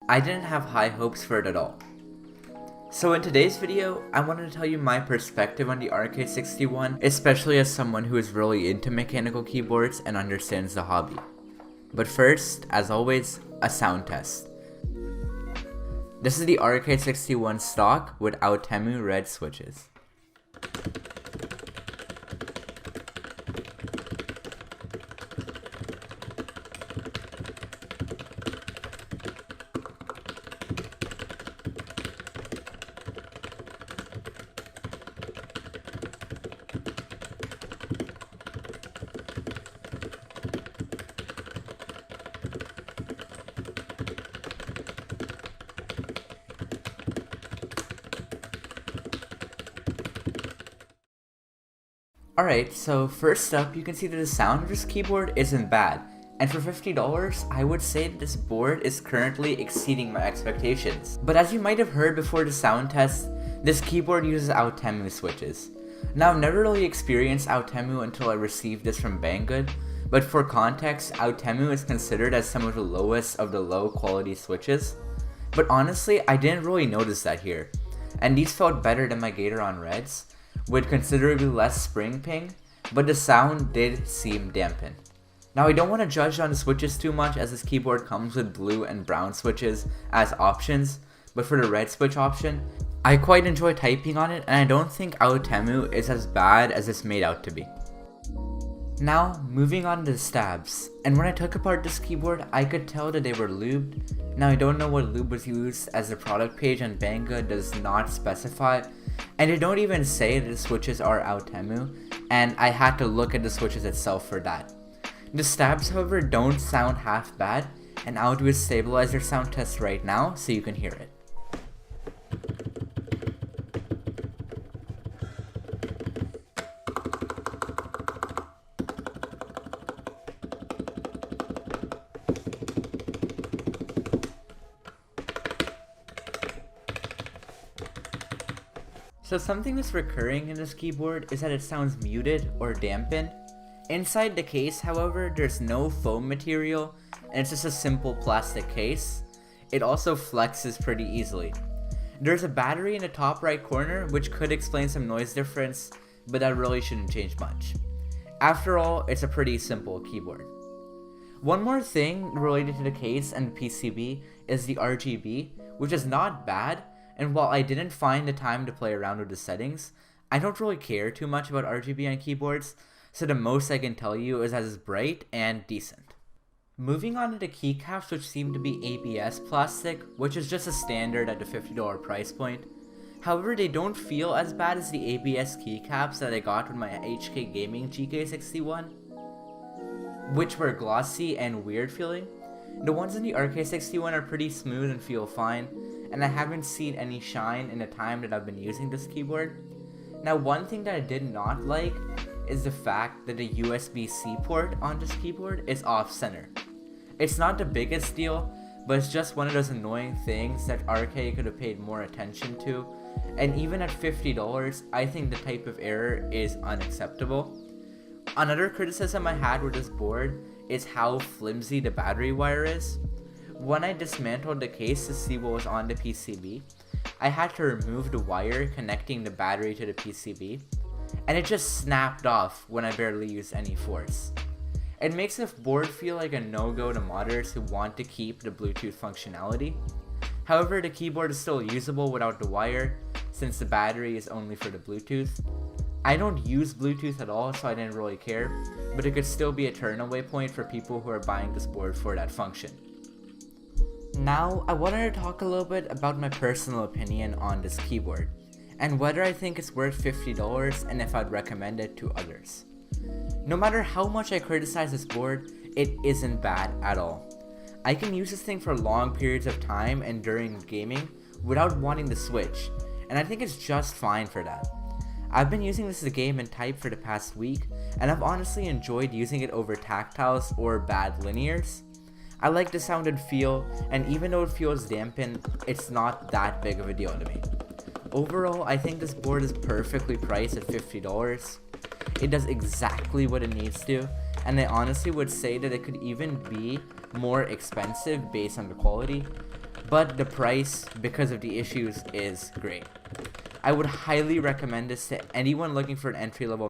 I didn't have high hopes for it at all. So in today's video, I wanted to tell you my perspective on the Rk61, especially as someone who is really into mechanical keyboards and understands the hobby. But first, as always, a sound test. This is the Rk61 stock with Aotemu red switches. Alright, so first up, you can see that the sound of this keyboard isn't bad, and for $50, I would say that this board is currently exceeding my expectations. But as you might have heard before the sound test, this keyboard uses Aotemu switches. Now, I've never really experienced Aotemu until I received this from Banggood, but for context, Aotemu is considered as some of the lowest of the low quality switches. But honestly, I didn't really notice that here, and these felt better than my Gateron Reds, with considerably less spring ping, but the sound did seem dampened. Now, I don't want to judge on the switches too much as this keyboard comes with blue and brown switches as options, but for the red switch option, I quite enjoy typing on it, and I don't think Aotemu is as bad as it's made out to be. Now, moving on to the stabs, and when I took apart this keyboard, I could tell that they were lubed. Now, I don't know what lube was used as the product page on Banggood does not specify, and they don't even say that the switches are Aotemu, and I had to look at the switches itself for that. The stabs, however, don't sound half bad, and I'll do a stabilizer sound test right now so you can hear it. So something that's recurring in this keyboard is that it sounds muted or dampened. Inside the case, however, there's no foam material, and it's just a simple plastic case. It also flexes pretty easily. There's a battery in the top right corner, which could explain some noise difference, but that really shouldn't change much. After all, it's a pretty simple keyboard. One more thing related to the case and the PCB is the RGB, which is not bad. And while I didn't find the time to play around with the settings, I don't really care too much about RGB on keyboards, so the most I can tell you is that it's bright and decent. Moving on to the keycaps, which seem to be ABS plastic, which is just a standard at the $50 price point. However, they don't feel as bad as the ABS keycaps that I got with my HK Gaming Rk61, which were glossy and weird feeling. The ones in the Rk61 are pretty smooth and feel fine, and I haven't seen any shine in the time that I've been using this keyboard. Now, one thing that I did not like is the fact that the USB-C port on this keyboard is off-center. It's not the biggest deal, but it's just one of those annoying things that RK could have paid more attention to, and even at $50, I think the type of error is unacceptable. Another criticism I had with this board is how flimsy the battery wire is. When I dismantled the case to see what was on the PCB, I had to remove the wire connecting the battery to the PCB, and it just snapped off when I barely used any force. It makes the board feel like a no-go to modders who want to keep the Bluetooth functionality. However, the keyboard is still usable without the wire, since the battery is only for the Bluetooth. I don't use Bluetooth at all, so I didn't really care, but it could still be a turn-away point for people who are buying this board for that function. Now, I wanted to talk a little bit about my personal opinion on this keyboard, and whether I think it's worth $50 and if I'd recommend it to others. No matter how much I criticize this board, it isn't bad at all. I can use this thing for long periods of time and during gaming without wanting to switch, and I think it's just fine for that. I've been using this as a game and type for the past week, and I've honestly enjoyed using it over tactiles or bad linears. I like the sound and feel, and even though it feels dampened, it's not that big of a deal to me. Overall, I think this board is perfectly priced at $50. It does exactly what it needs to, and I honestly would say that it could even be more expensive based on the quality, but the price, because of the issues, is great. I would highly recommend this to anyone looking for an entry-level